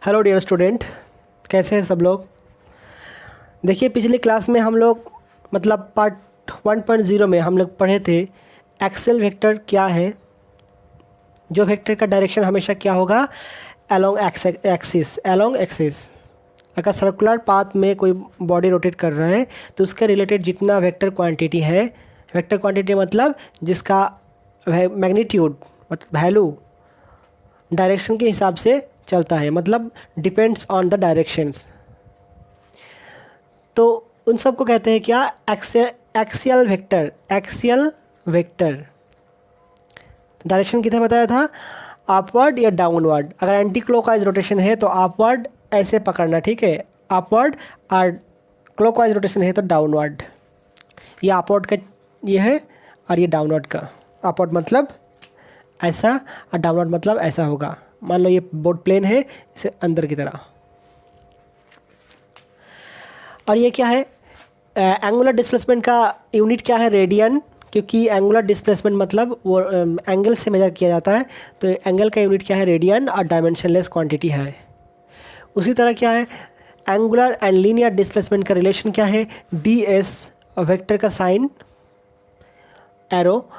Hello dear student, कैसे हैं सब लोग। देखिए, पिछली क्लास में हम लोग मतलब पार्ट 1.0 में हम लोग पढ़े थे एक्सेल वेक्टर क्या है। जो वेक्टर का डायरेक्शन हमेशा क्या होगा, अलोंग एक्सिस। अगर सर्कुलर पाथ में कोई बॉडी रोटेट कर रहा है तो उसके रिलेटेड जितना वेक्टर क्वांटिटी है, वेक्टर क्वांटिटी मतलब जिसका मैग्नीट्यूड मतलब वैल्यू डायरेक्शन के हिसाब से चलता है, मतलब डिपेंड्स ऑन द डायरेक्शंस। तो उन सब को कहते हैं क्या, एक्सियल वेक्टर। डायरेक्शन कितना बताया था, अपवर्ड या डाउनवर्ड। अगर एंटी क्लॉकवाइज रोटेशन है तो अपवर्ड ऐसे पकड़ना, ठीक है, अपवर्ड। और क्लॉकवाइज रोटेशन है तो डाउनवर्ड। ये अपवर्ड का ये है और ये डाउनवर्ड का। अपवर्ड मतलब ऐसा और डाउनवर्ड मतलब ऐसा होगा। मान लो ये बोर्ड प्लेन है, इसे अंदर की तरह। और ये क्या है, एंगुलर डिस्प्लेसमेंट का यूनिट क्या है, रेडियन। क्योंकि एंगुलर डिस्प्लेसमेंट मतलब वो एंगल से मेजर किया जाता है, तो एंगल का यूनिट क्या है, रेडियन, और डायमेंशनलेस क्वांटिटी है। उसी तरह क्या है, एंगुलर एंड लीनियर डिस्प्लेसमेंट का रिलेशन क्या है, डी एस, वेक्टर का sign arrow,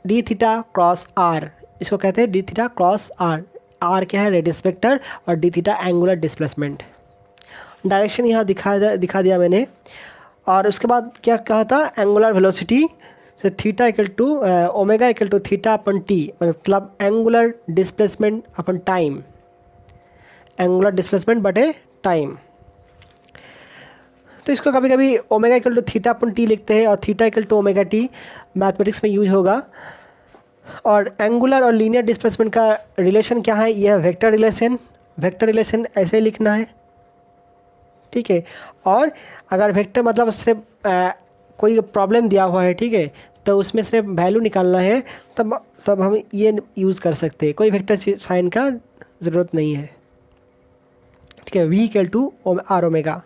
D theta cross R, इसको कहते हैं D theta cross R. R क्या है, रेडियस वेक्टर, और D theta angular displacement. Direction यहाँ दिखा दिया मैंने। और उसके बाद क्या कहा था, एंगुलर वेलोसिटी से theta equal to omega equal to theta upon T, मतलब angular displacement upon time, angular displacement बटे टाइम। तो इसको कभी कभी omega equal to theta upon T लिखते हैं, और theta equal to omega T mathematics में यूज होगा। और एंगुलर और लीनियर डिस्प्लेसमेंट का रिलेशन क्या है, यह वेक्टर रिलेशन ऐसे ही लिखना है, ठीक है। और अगर वेक्टर मतलब सिर्फ कोई प्रॉब्लम दिया हुआ है, ठीक है, तो उसमें सिर्फ वैल्यू निकालना है, तब हम ये यूज़ कर सकते हैं, कोई वेक्टर साइन का ज़रूरत नहीं है, ठीक है। V equal to R omega.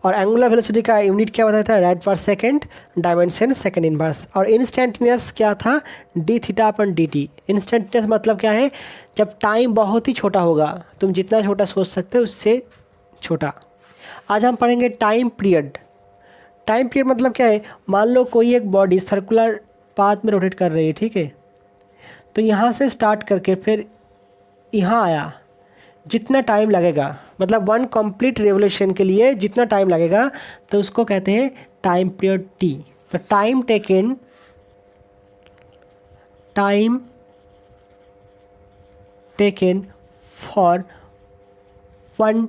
और एंगुलर वेलोसिटी का यूनिट क्या बताया था, rad per second, dimension second inverse. और इंस्टेंटेनियस क्या था, D theta upon D T. Instantaneous मतलब क्या है, जब टाइम बहुत ही छोटा होगा, तुम जितना छोटा सोच सकते हो उससे छोटा। आज हम पढ़ेंगे टाइम पीरियड। टाइम पीरियड मतलब क्या है, मान लो कोई एक बॉडी सर्कुलर पाथ में रोटेट कर रही है, ठीक है, तो यहाँ से स्टार्ट करके फिर यहाँ आया, जितना टाइम लगेगा, मतलब वन कंप्लीट रेवोल्यूशन के लिए जितना टाइम लगेगा, तो उसको कहते हैं टाइम पीरियड टी। तो time taken for one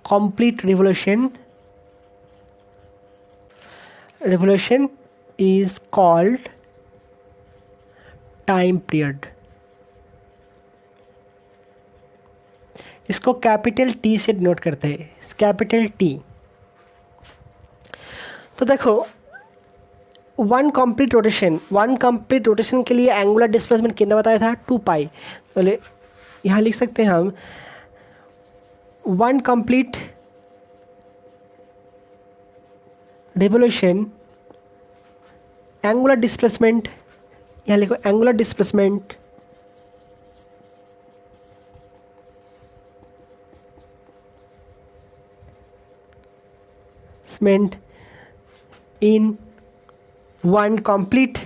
complete revolution is called time period। इसको कैपिटल टी से डिनोट करते हैं, कैपिटल टी। तो देखो, वन कंप्लीट रोटेशन के लिए एंगुलर डिस्प्लेसमेंट कितना बताया था, 2 पाई। तो यहाँ लिख सकते हैं हम, one complete revolution, angular displacement, यहाँ लिखो angular displacement in one complete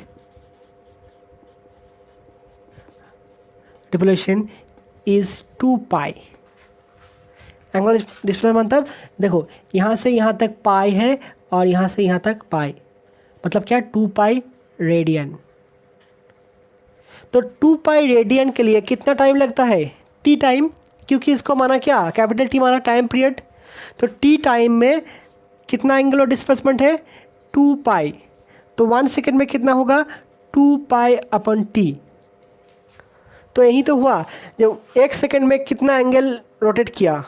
revolution is 2 pi. Angular displacement मतलब देखो, यहाँ से यहाँ तक पाई है और यहाँ से यहाँ तक पाई, मतलब क्या, 2 पाई रेडियन। तो 2 पाई रेडियन के लिए कितना टाइम लगता है, टी टाइम, क्योंकि इसको माना क्या, कैपिटल टी माना टाइम पीरियड। तो टी टाइम में कितना एंगुलर डिस्प्लेसमेंट है, 2 पाई। तो 1 सेकेंड में कितना होगा, 2 पाई अपन टी। तो यही तो हुआ, जब 1 सेकेंड में कितना एंगल रोटेट किया।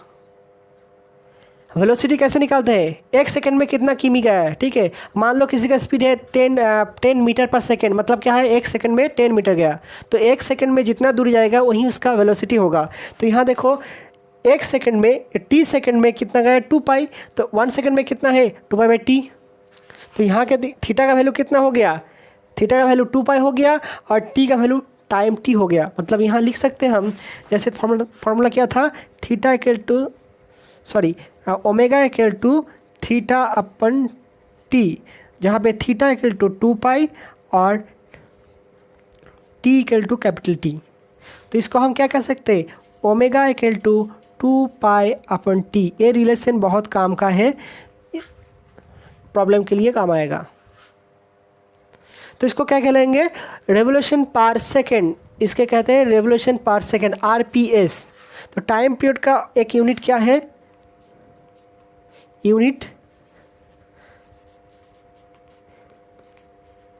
वेलोसिटी कैसे निकालते हैं, 1 सेकेंड में कितना किमी गया है, ठीक है। मान लो किसी का स्पीड है 10 मीटर पर सेकेंड, मतलब क्या है, 1 सेकेंड में 10 मीटर गया, तो 1 सेकेंड में जितना दूर जाएगा वही उसका वेलोसिटी होगा। तो यहाँ देखो, 1 सेकेंड में टी सेकेंड में कितना गया, 2 पाई। तो 1 सेकेंड में कितना है, 2 पाई बाई टी। तो यहाँ के थीटा का वैल्यू कितना हो गया, थीटा का वैल्यू 2 पाई हो गया और टी का वैल्यू टाइम टी हो गया। मतलब यहाँ लिख सकते हैं हम, जैसे फॉर्मूला क्या था, theta equal to omega equal to theta upon T, जहाँ पे थीटा इक्वल टू 2 पाई और T equal to capital T. तो इसको हम क्या कह सकते हैं, omega equal to 2 pi upon T. ये रिलेशन बहुत काम का है, प्रॉब्लम के लिए काम आएगा। तो इसको क्या कहलाएंगे, रेवोल्यूशन पर सेकेंड, इसके कहते हैं रेवोल्यूशन पर सेकेंड, आरपीएस। तो टाइम पीरियड का एक यूनिट क्या है, यूनिट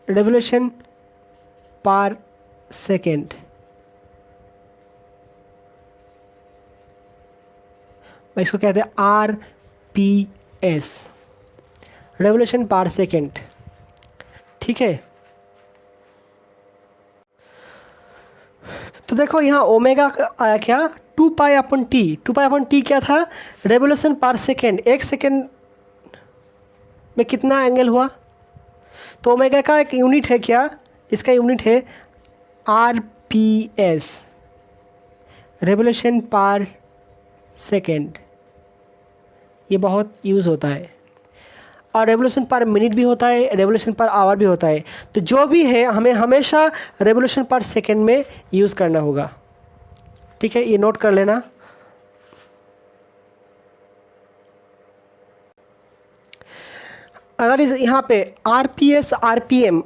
रेवोल्यूशन पर सेकेंड। इसको कहते हैं आरपीएस, रेवोल्यूशन पर सेकेंड। ठीक है, तो देखो यहाँ ओमेगा आया क्या, 2 pi upon T. 2 pi upon T क्या था, रेवोल्यूशन पर सेकेंड, एक सेकेंड में कितना एंगल हुआ। तो ओमेगा का एक यूनिट है क्या, इसका यूनिट है आरपीएस, रेवोल्यूशन पर सेकेंड। ये बहुत यूज़ होता है, और रेवोल्यूशन पर मिनट भी होता है, रेवोल्यूशन पर आवर भी होता है। तो जो भी है हमें हमेशा रेवोल्यूशन पर सेकेंड में यूज़ करना होगा। ठीक है, ये नोट कर लेना। अगर इस यहाँ पे आरपीएस आरपीएम,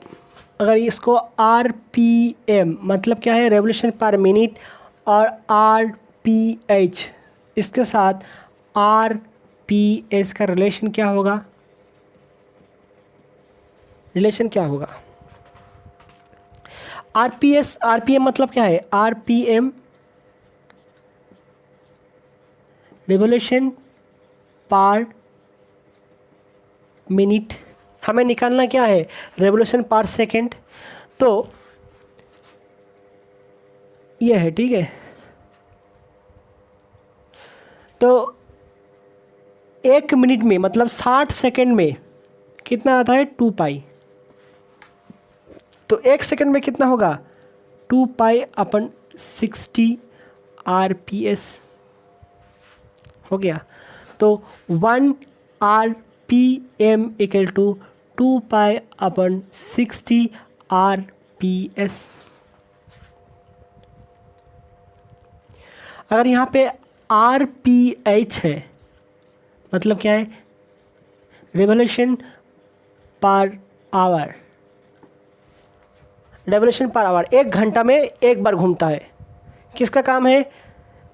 अगर इसको आरपीएम मतलब क्या है, रेवोल्यूशन पर मिनट, और आरपीएच इसके साथ आरपीएस का रिलेशन क्या होगा, रिलेशन क्या होगा, आरपीएस आरपीएम मतलब क्या है, आरपीएम रिवोल्यूशन पर मिनट। हमें निकालना क्या है, रेवोल्यूशन पर सेकेंड। तो यह है, ठीक है। तो 1 मिनट में मतलब 60 सेकेंड में कितना आता है, 2 पाई। तो 1 सेकेंड में कितना होगा, 2 पाई अपन 60 आरपीएस हो गया। तो 1 RPM equal to 2 pi upon 60 RPS. अगर यहाँ पे आरपीएच है मतलब क्या है, revolution per hour, revolution per hour 1 घंटा में 1 बार घूमता है। किसका काम है,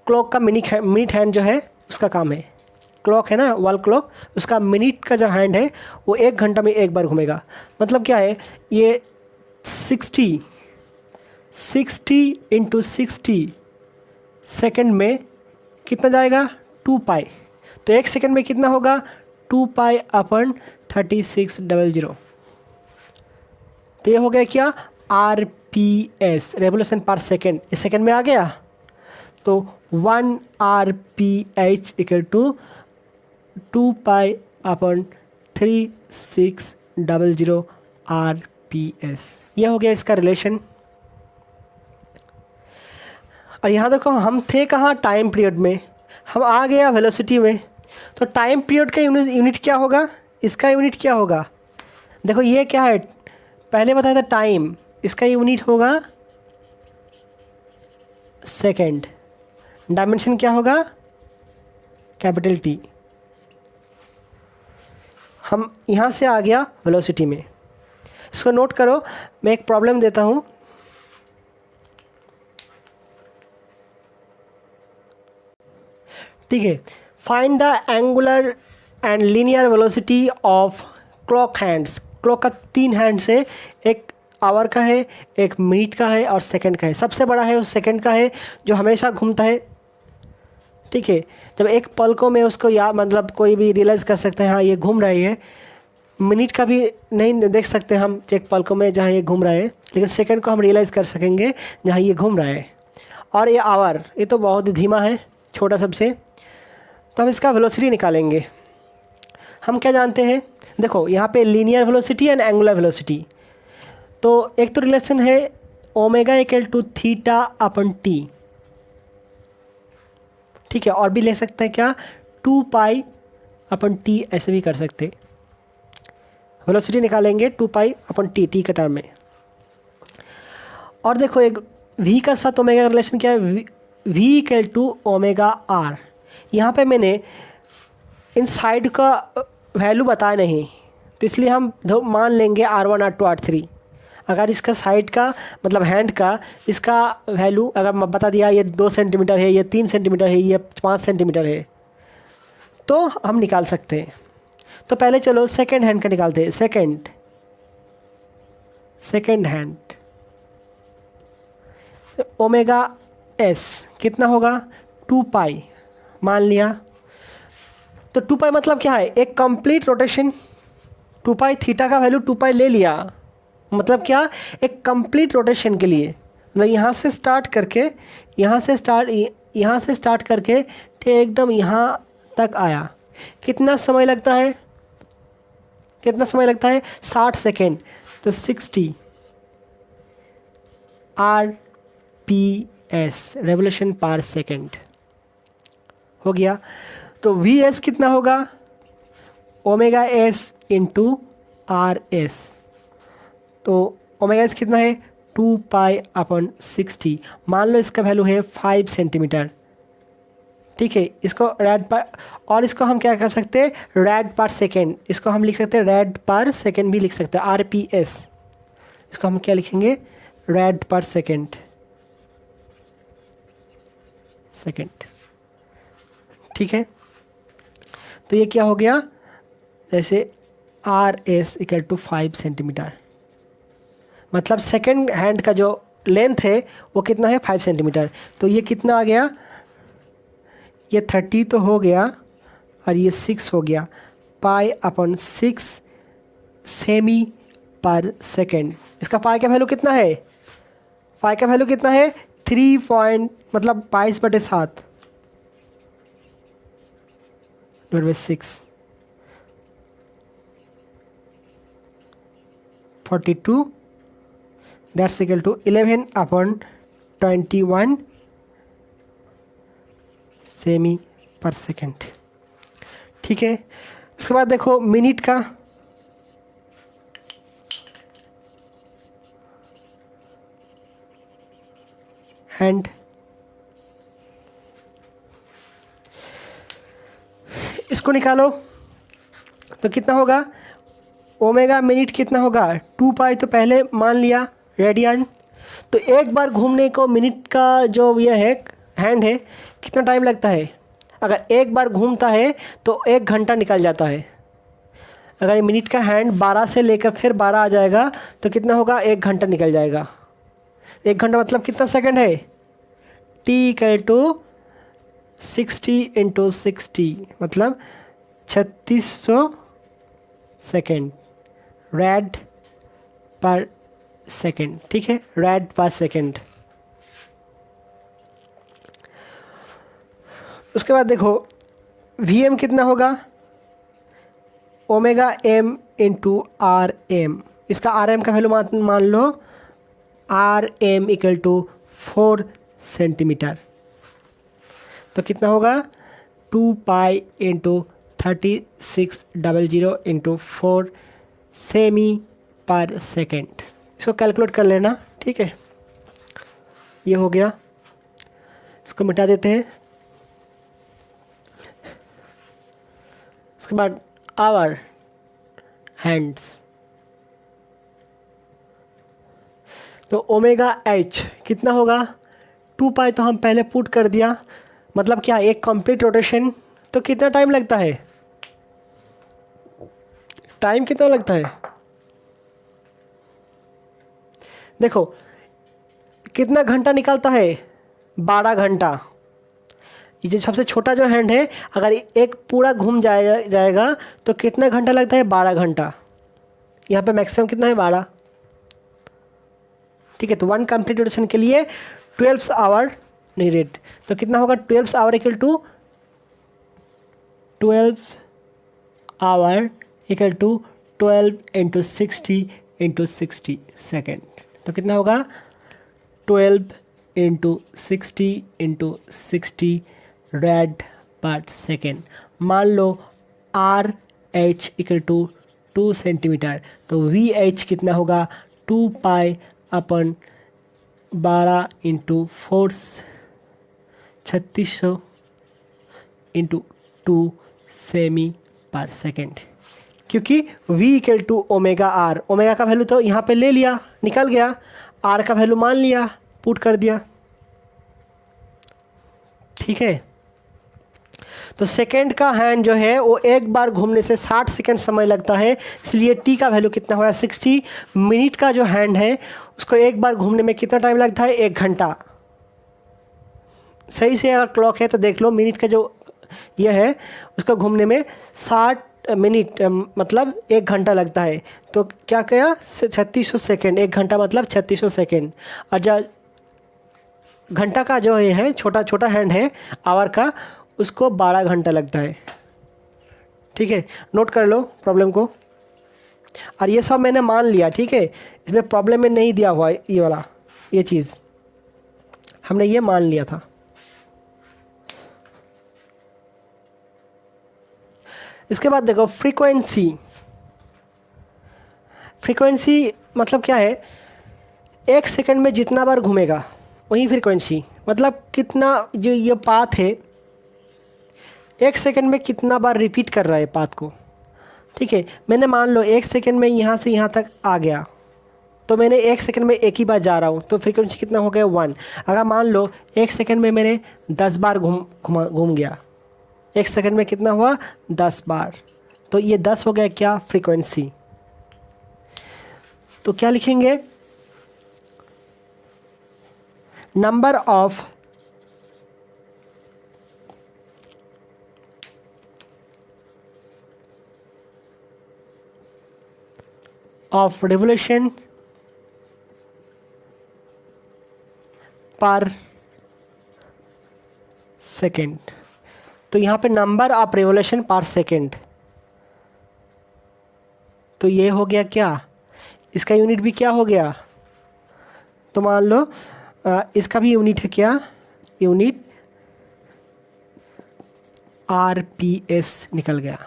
क्लॉक का मिनट हैंड जो है उसका काम है। क्लॉक है ना, वॉल क्लॉक, उसका मिनट का जो हैंड है वो 1 घंटा में 1 बार घूमेगा। मतलब क्या है, ये 60 इंटू 60 सेकेंड में कितना जाएगा, 2 पाई। तो 1 सेकेंड में कितना होगा, 2 पाई अपन 3600। तो ये हो गया क्या, आरपीएस, रेवोल्यूशन पर सेकेंड। इस सेकेंड में आ गया। तो 1 RPH equal to 2 pi upon 3600 RPS. ये हो गया इसका रिलेशन। और यहाँ देखो हम थे कहाँ, टाइम पीरियड में, हम आ गया वेलोसिटी में। तो टाइम पीरियड का यूनिट क्या होगा, इसका यूनिट क्या होगा, देखो ये क्या है, पहले बताया था टाइम, इसका यूनिट होगा सेकेंड, डायमेंशन क्या होगा, कैपिटल टी। हम यहाँ से आ गया वेलोसिटी में। इसको नोट करो, मैं एक प्रॉब्लम देता हूँ। ठीक है, find the angular and linear velocity of clock hands. Clock का 3 हैंड्स है, एक आवर का है, एक मिनट का है और सेकंड का है। सबसे बड़ा है उस सेकंड का है जो हमेशा घूमता है। ठीक है, जब एक पलकों में उसको या मतलब कोई भी रियलाइज़ कर सकते हैं हाँ ये घूम रही है। मिनट का भी नहीं देख सकते हम एक पलकों में जहाँ ये घूम रहा है, लेकिन सेकंड को हम रियलाइज़ कर सकेंगे जहाँ ये घूम रहा है। और ये आवर, ये तो बहुत ही धीमा है, छोटा सबसे। तो हम इसका वेलोसिटी निकालेंगे। हम क्या जानते हैं, देखो यहाँ पे linear velocity and angular velocity. तो एक तो रिलेशन है omega equal to theta upon T, ठीक है। और भी ले सकते हैं क्या, 2 पाई अपन टी, ऐसे भी कर सकते। वेलोसिटी निकालेंगे 2 पाई अपन टी, टी के टर्म में। और देखो एक v का साथ ओमेगा का रिलेशन क्या है, v equal to omega R. यहाँ पे मैंने इन साइड का वैल्यू बताया नहीं, तो इसलिए हम मान लेंगे R1 R2 R3। अगर इसका साइड का मतलब हैंड का इसका वैल्यू अगर मैं बता दिया, ये 2 सेंटीमीटर है, ये 3 सेंटीमीटर है, ये 5 सेंटीमीटर है, तो हम निकाल सकते हैं। तो पहले चलो सेकेंड हैंड का निकालते हैं। सेकेंड हैंड ओमेगा एस कितना होगा, 2 पाई मान लिया। तो 2 पाई मतलब क्या है, एक कंप्लीट रोटेशन। 2 पाई थीटा का वैल्यू 2 पाई ले लिया, मतलब क्या, एक कंप्लीट रोटेशन के लिए, मतलब यहाँ से स्टार्ट करके एकदम यहाँ तक आया। कितना समय लगता है, 60 सेकेंड। तो 60 RPS रेवोल्यूशन पर सेकेंड हो गया। तो VS कितना होगा, ओमेगा एस इंटू RS। तो ओमेगा एस कितना है, 2 पाई अपन 60। मान लो इसका वैल्यू है 5 सेंटीमीटर, ठीक है। इसको रेड पर, और इसको हम क्या कर सकते हैं, रेड पर सेकेंड, इसको हम लिख सकते हैं रेड पर सेकेंड भी लिख सकते हैं, RPS। इसको हम क्या लिखेंगे, रेड पर सेकेंड, ठीक है। तो ये क्या हो गया, जैसे RS इक्वल टू 5 सेंटीमीटर, मतलब सेकेंड हैंड का जो लेंथ है वो कितना है, 5 सेंटीमीटर। तो ये कितना आ गया, ये 30 तो हो गया, और ये 6 हो गया, पाई अपन 6 सेमी पर सेकेंड। इसका पाई का वैल्यू कितना है, 3 पॉइंट मतलब 22/7 6 42, that's equal to 11/21 semi per second, ठीक है। उसके बाद देखो मिनट का, हैंड, इसको निकालो तो कितना होगा, ओमेगा मिनट कितना होगा, 2 पाई तो पहले मान लिया रेडियन। तो एक बार घूमने को मिनट का जो ये है हैंड है, कितना टाइम लगता है, अगर एक बार घूमता है तो 1 घंटा निकल जाता है। अगर ये मिनट का हैंड 12 से लेकर फिर 12 आ जाएगा तो कितना होगा, 1 घंटा निकल जाएगा। 1 घंटा मतलब कितना सेकंड है, T इक्वल टू 60 × 60 मतलब 3600 सेकेंड, रेड पर सेकेंड, ठीक है, रेड पर सेकेंड। उसके बाद देखो VM कितना होगा, ओमेगा M इंटू RM। इसका RM का वैल्यू मान लो RM इक्वल टू 4 सेंटीमीटर। तो कितना होगा, 2 pi into 3600 into 4 semi per second. इसको कैलकुलेट कर लेना, ठीक है। ये हो गया, इसको मिटा देते हैं। उसके बाद आवर हैंड्स, तो ओमेगा H कितना होगा, 2 पाई तो हम पहले पुट कर दिया, मतलब क्या, एक कंप्लीट रोटेशन। तो कितना टाइम लगता है, टाइम कितना लगता है, देखो कितना घंटा निकलता है, 12 घंटा। ये जो सबसे छोटा जो हैंड है, अगर एक पूरा घूम जाएगा तो कितना घंटा लगता है, 12 घंटा। यहाँ पे मैक्सिमम कितना है, 12, ठीक है। तो 1 कंप्लीट रोटेशन के लिए 12 आवर नीडेड। तो कितना होगा, 12 hour equal to 12 hour equal to 12 × 60 × 60 second. तो कितना होगा, 12 इंटू 60 रेड पर सेकेंड। मान लो R H equal to 2 centimetre, तो वी एच कितना होगा 2 पाई अपन 12 into 4 3600 into 2 cm per second. क्योंकि v equal to omega R, omega का वैल्यू तो यहाँ पे ले लिया, निकल गया, r का वैल्यू मान लिया, पुट कर दिया। ठीक है, तो सेकेंड का हैंड जो है वो एक बार घूमने से 60 सेकेंड समय लगता है, इसलिए t का वैल्यू कितना हुआ 60। मिनट का जो हैंड है उसको एक बार घूमने में कितना टाइम लगता है 1 घंटा। सही से अगर क्लॉक है तो देख लो, मिनट का जो यह है उसको घूमने में 60 मिनट मतलब 1 घंटा लगता है। तो क्या किया 3600 सेकेंड, 1 घंटा मतलब 3600 सेकेंड। और जो घंटा का जो ये है छोटा छोटा हैंड है आवर का, उसको 12 घंटा लगता है। ठीक है, नोट कर लो प्रॉब्लम को। और ये सब मैंने मान लिया, ठीक है, इसमें प्रॉब्लम में नहीं दिया हुआ ये वाला, ये चीज़ हमने ये मान लिया था। इसके बाद देखो फ्रीक्वेंसी। फ्रीक्वेंसी मतलब क्या है, 1 सेकंड में जितना बार घूमेगा वही फ्रीक्वेंसी, मतलब कितना जो ये पाथ है 1 सेकंड में कितना बार रिपीट कर रहा है पाथ को। ठीक है, मैंने मान लो 1 सेकंड में यहाँ से यहाँ तक आ गया, तो मैंने 1 सेकंड में एक ही बार जा रहा हूँ, तो फ्रीक्वेंसी कितना हो गया 1। अगर मान लो 1 सेकंड में मैंने 10 बार घूम गया, 1 सेकंड में कितना हुआ 10 बार, तो ये 10 हो गया क्या फ्रीक्वेंसी। तो क्या लिखेंगे, number of revolution per second. तो यहाँ पे number of revolution per second, तो ये हो गया क्या, इसका यूनिट भी क्या हो गया, तो मान लो इसका भी यूनिट है क्या, यूनिट RPS निकल गया।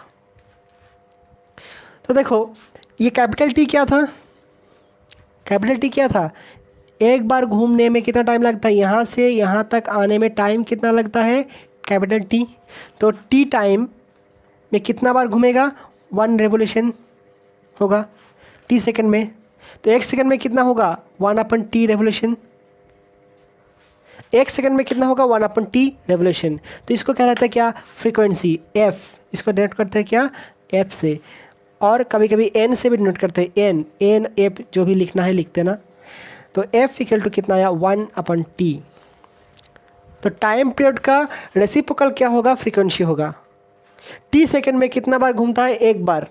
तो देखो ये कैपिटल T क्या था, कैपिटल T क्या था, एक बार घूमने में कितना टाइम लगता है, यहाँ से यहाँ तक आने में टाइम कितना लगता है कैपिटल T। तो T टाइम में कितना बार घूमेगा 1 रेवोल्यूशन होगा T सेकंड में, तो 1 सेकंड में कितना होगा 1/T रेवोल्यूशन, 1 सेकंड में कितना होगा 1/T रेवोल्यूशन। तो इसको क्या रहता है क्या फ्रीक्वेंसी F, इसको डिनोट करते हैं क्या F से, और कभी कभी N से भी डिनोट करते हैं, N F जो भी लिखना है लिखते ना। तो F इक्वल टू कितना आया 1/T। तो टाइम पीरियड का रेसिप्रोकल क्या होगा फ्रीक्वेंसी होगा। T सेकंड में कितना बार घूमता है, एक बार।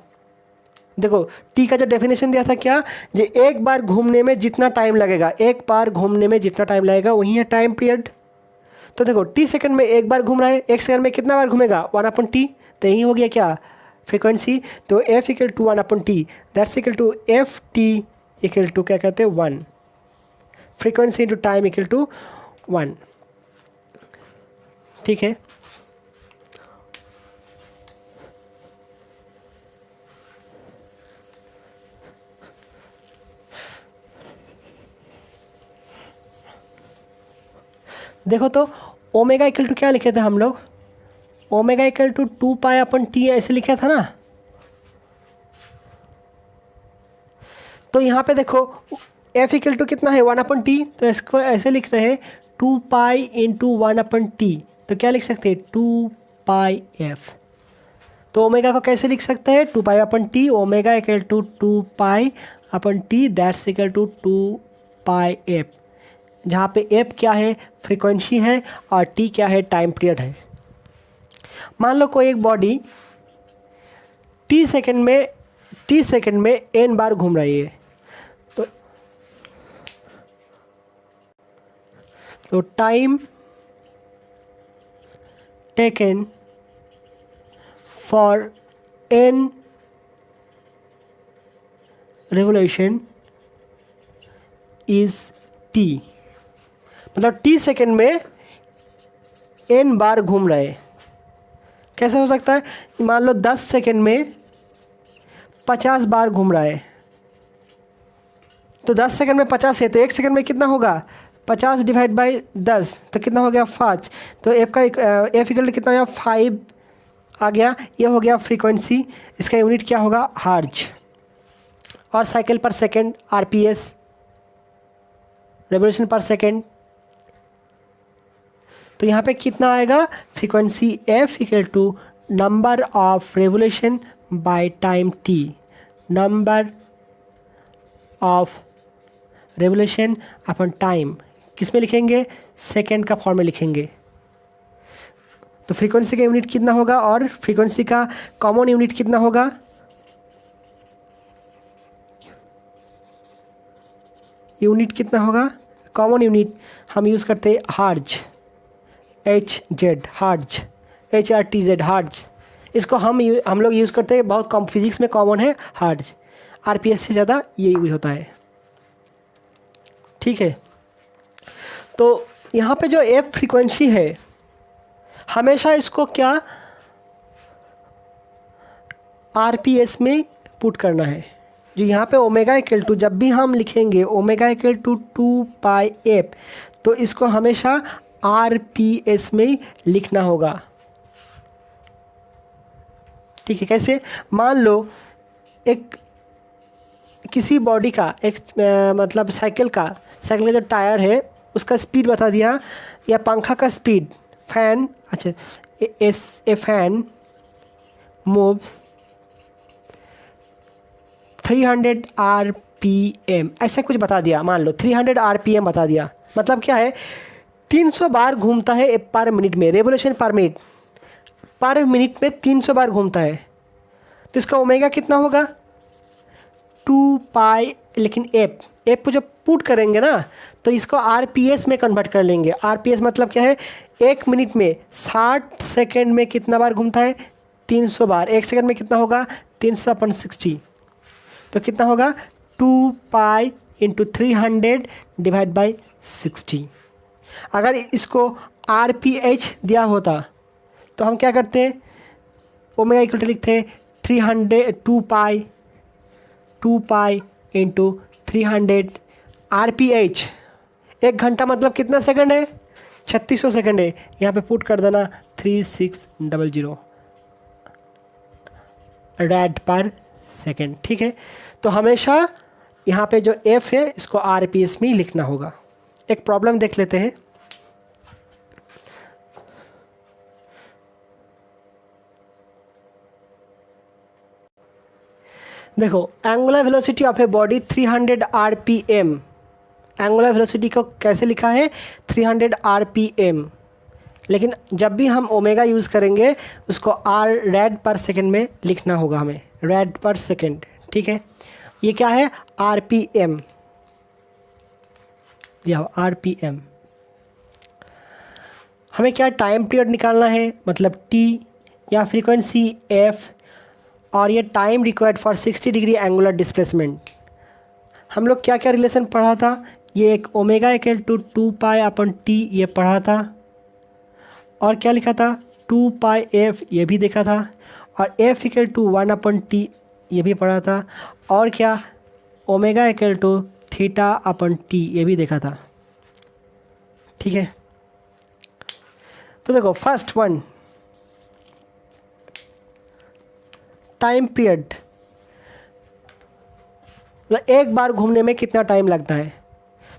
देखो T का जो डेफिनेशन दिया था क्या, जो एक बार घूमने में जितना टाइम लगेगा, एक बार घूमने में जितना टाइम लगेगा वही है टाइम पीरियड। तो देखो T सेकंड में एक बार घूम रहा है, 1 सेकंड में कितना बार घूमेगा 1/T, तो यही हो गया क्या फ्रीक्वेंसी। तो F equal to 1/T, that's equal to FT equal to क्या कहते हैं 1, frequency into time equal to 1। ठीक है, देखो तो ओमेगा इक्वल टू क्या लिखे थे हम लोग, ओमेगा इक्वल टू 2π/T ऐसे लिखा था ना। तो यहाँ पे देखो F इक्वल टू कितना है 1/T, तो इसको ऐसे लिख रहे हैं 2π इंटू 1/T, तो क्या लिख सकते हैं 2πF। तो ओमेगा को कैसे लिख सकते हैं 2π/T, omega equal to 2π/T, that's equal to 2πF, जहाँ पे F क्या है फ्रीक्वेंसी है और T क्या है टाइम पीरियड है। मान लो कोई एक बॉडी T सेकंड में n बार घूम रही है, तो time taken for n revolution is T। मतलब t सेकेंड में n बार घूम रहे। कैसे हो सकता है? मान लो 10 सेकेंड में 50 बार घूम रहा है, तो 10 सेकेंड में 50 है, तो 1 सेकेंड में कितना होगा? 50 डिवाइड बाई 10, तो कितना हो गया? 5। तो एफ का एफ इक्वल कितना हो गया? 5 आ गया। ये हो गया फ्रीक्वेंसी। इसका यूनिट क्या होगा? हर्ट्ज। और cycle per second RPS, revolution per second. तो यहाँ पे कितना आएगा? Frequency F equal to number of revolution by time T, number of revolution upon time किस में लिखेंगे? सेकेंड का फॉर्म में लिखेंगे। तो फ्रीक्वेंसी का यूनिट कितना होगा और फ्रीक्वेंसी का कॉमन यूनिट कितना होगा? यूनिट कितना होगा? कॉमन यूनिट हम यूज़ करते हैं hertz, HZ hertz, HRTZ hertz. इसको हम लोग यूज़ करते हैं, बहुत कम फिजिक्स में कॉमन है हर्ट्ज। RPS से ज़्यादा ये यूज होता है। ठीक है, तो यहाँ पे जो F फ्रीक्वेंसी है, हमेशा इसको क्या RPS में पुट करना है। जो यहाँ पे ओमेगा इक्वल टू, जब भी हम लिखेंगे ओमेगा इक्वल टू 2πf, तो इसको हमेशा RPS में ही लिखना होगा। ठीक है, कैसे? मान लो एक किसी बॉडी का एक मतलब साइकिल का जो टायर है उसका स्पीड बता दिया, या पंखा का स्पीड, फैन, अच्छा ए फैन मूव्स 300 RPM, ऐसा कुछ बता दिया। मान लो 300 RPM बता दिया, मतलब क्या है? 300 बार घूमता है पर मिनट में, रेवोल्यूशन पर मिनट में 300 बार घूमता है। तो इसका ओमेगा कितना होगा? 2π, लेकिन एफ को जब पुट करेंगे ना, तो इसको RPS में कन्वर्ट कर लेंगे। RPS मतलब क्या है? 1 मिनट में 60 सेकेंड में कितना बार घूमता है? 300 बार। 1 सेकेंड में कितना होगा? 300/60। तो कितना होगा? 2π × 300 डिवाइड बाई 60। अगर इसको RPH दिया होता तो हम क्या करते हैं? ओमेगा इक्वल टू लिखते हैं 2π × 300 RPH। 1 घंटा मतलब कितना सेकंड है? 3600 सेकंड है। यहाँ पे पुट कर देना 3600 रेड पर सेकंड। ठीक है, तो हमेशा यहाँ पे जो F है इसको RPS में ही लिखना होगा। एक प्रॉब्लम देख लेते हैं। देखो, angular velocity of a body 300 RPM। Angular velocity को कैसे लिखा है? 300 RPM। लेकिन जब भी हम ओमेगा यूज़ करेंगे उसको रेड पर सेकंड में लिखना होगा हमें, रेड पर सेकंड। ठीक है, ये क्या है? RPM, या RPM। हमें क्या टाइम पीरियड निकालना है, मतलब T, या फ्रीक्वेंसी F, और ये time required for 60 degree angular displacement. हम लोग क्या क्या रिलेशन पढ़ा था? ये एक ओमेगा इक्वल टू 2π/T ये पढ़ा था, और क्या लिखा था? 2πf ये भी देखा था, और F इक्वल टू 1/T ये भी पढ़ा था, और क्या? ओमेगा इक्वल टू θ/T ये भी देखा था। ठीक है, तो देखो फर्स्ट वन, टाइम पीरियड, मतलब एक बार घूमने में कितना टाइम लगता है।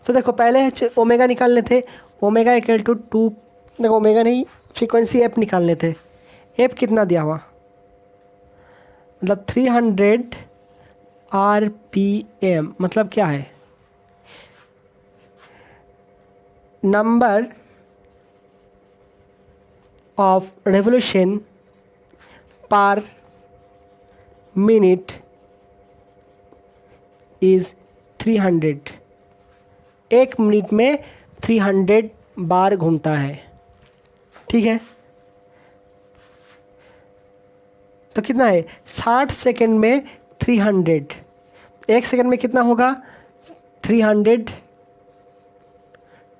तो देखो पहले ओमेगा निकालने थे, ओमेगा इक्वल टू 2, देखो ओमेगा नहीं, फ्रीक्वेंसी F निकालने थे। F कितना दिया हुआ? मतलब 300 RPM, मतलब क्या है? नंबर ऑफ रेवोल्यूशन पर मिनट इज़ 300। 1 मिनट में 300 बार घूमता है। ठीक है, तो कितना है? 60 सेकेंड में 300। 1 सेकेंड में कितना होगा? 300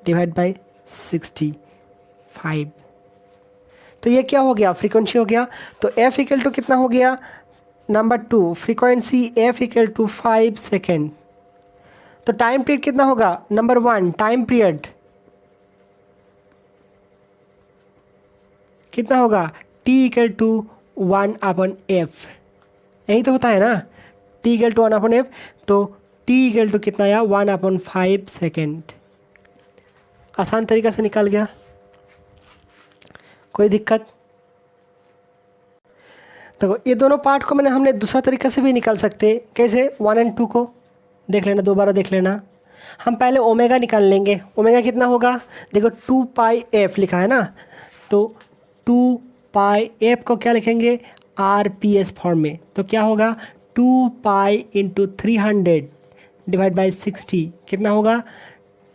डिवाइड बाई 65। तो ये क्या हो गया, फ्रीक्वेंसी हो गया। तो एफ इक्वल टू कितना हो गया, number 2 frequency F equal to 5 second. तो टाइम पीरियड कितना होगा, नंबर 1 टाइम पीरियड कितना होगा, टी इक्वल टू 1/f। यही तो होता है ना, टी इक्वल टू 1/f। तो टी इक्वल टू कितना आया, 1/5 सेकेंड। आसान तरीका से निकल गया, कोई दिक्कत। तो ये दोनों पार्ट को हमने दूसरा तरीका से भी निकाल सकते। कैसे, 1 और 2 को देख लेना, दोबारा देख लेना। हम पहले ओमेगा निकाल लेंगे। ओमेगा कितना होगा, देखो 2πf लिखा है ना, तो 2πf को क्या लिखेंगे, RPS फॉर्म में। तो क्या होगा, 2π × 300 डिवाइड बाई 60 कितना होगा,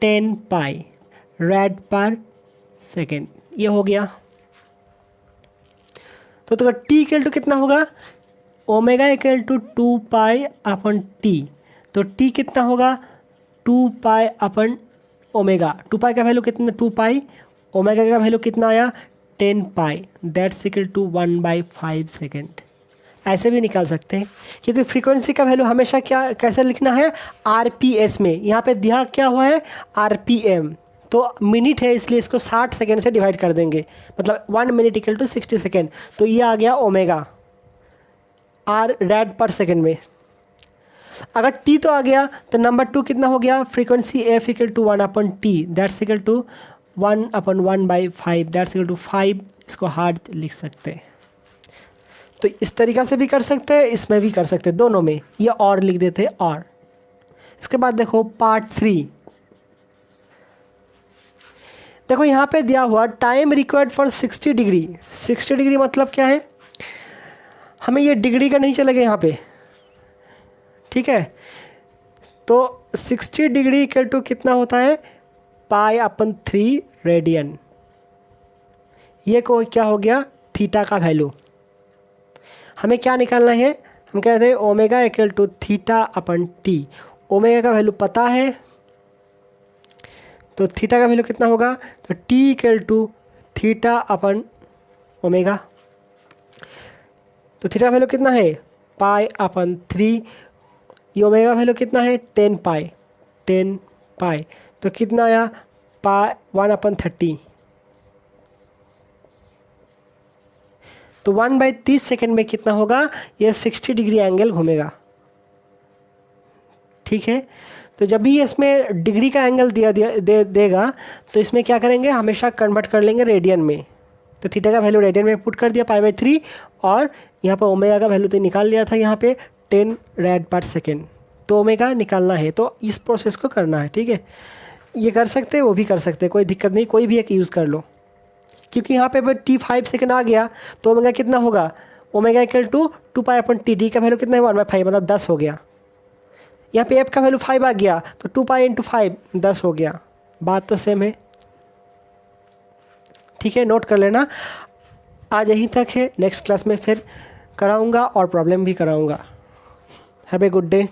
10π रेड पर सेकेंड। ये हो गया। तो टी इक्वल टू कितना होगा, ओमेगा इक्वल टू 2π/t। तो टी कितना होगा, 2π/, ओमेगा 2π का वैल्यू कितना, 2π, ओमेगा का वैल्यू कितना आया, 10π, दैट्स इक्वल टू 1/5 सेकेंड। ऐसे भी निकाल सकते हैं, क्योंकि फ्रीक्वेंसी का वैल्यू हमेशा क्या कैसे लिखना है, RPS में। यहाँ पे दिया क्या हुआ है, RPM। तो मिनट है इसलिए इसको 60 सेकेंड से डिवाइड कर देंगे, मतलब 1 मिनट इक्वल टू 60 सेकेंड। तो ये आ गया omega, are red per second में। अगर टी तो आ गया तो नंबर 2 कितना हो गया, frequency F equal to 1/t, that's equal to 1/1/5, that's equal to 5। इसको हार्ड लिख सकते हैं। तो इस तरीक़ा से भी कर सकते हैं, इसमें भी कर सकते हैं, दोनों में। ये और लिख देते हैं और। इसके बाद देखो पार्ट 3। देखो यहाँ पे दिया हुआ time required for 60 degree. 60 degree मतलब क्या है, हमें ये डिग्री का नहीं चलेगा यहाँ पे, ठीक है। तो 60 डिग्री इक्वल टू कितना होता है, π/3 रेडियन। ये को क्या हो गया, थीटा का वैल्यू। हमें क्या निकालना है, हम कहते हैं ओमेगा इक्वल टू θ/t। ओमेगा का वैल्यू पता है, तो थीटा का वैल्यू कितना होगा, तो t इक्वल टू θ/ओमेगा। तो थीटा का वैल्यू कितना है, π/3। ये ओमेगा वैल्यू कितना है, 10π। तो कितना आया, 1/30। तो 1/30 सेकेंड में कितना होगा, ये 60 डिग्री एंगल घूमेगा, ठीक है। तो जब भी इसमें डिग्री का एंगल देगा तो इसमें क्या करेंगे, हमेशा कन्वर्ट कर लेंगे रेडियन में। तो थीटा का वैल्यू रेडियन में पुट कर दिया π/3, और यहाँ पर ओमेगा का वैल्यू तो निकाल लिया था यहाँ पे 10 रेड पर सेकेंड। तो ओमेगा निकालना है, तो इस प्रोसेस को करना है, ठीक है। ये कर सकते हैं, वो भी कर सकते हैं, कोई दिक्कत नहीं, कोई भी एक यूज़ कर लो। क्योंकि यहाँ पे t 5 सेकेंड आ गया तो ओमेगा कितना होगा, omega equal to 2π/t। D का वैल्यू कितना है, 1/5, मतलब 10 हो गया। यहाँ पे f का वैल्यू 5 आ गया, तो 2π × 5 10 हो गया। बात तो सेम है, ठीक है, नोट कर लेना। आज यहीं तक है, नेक्स्ट क्लास में फिर कराऊंगा और प्रॉब्लम भी कराऊंगा। Have a good day.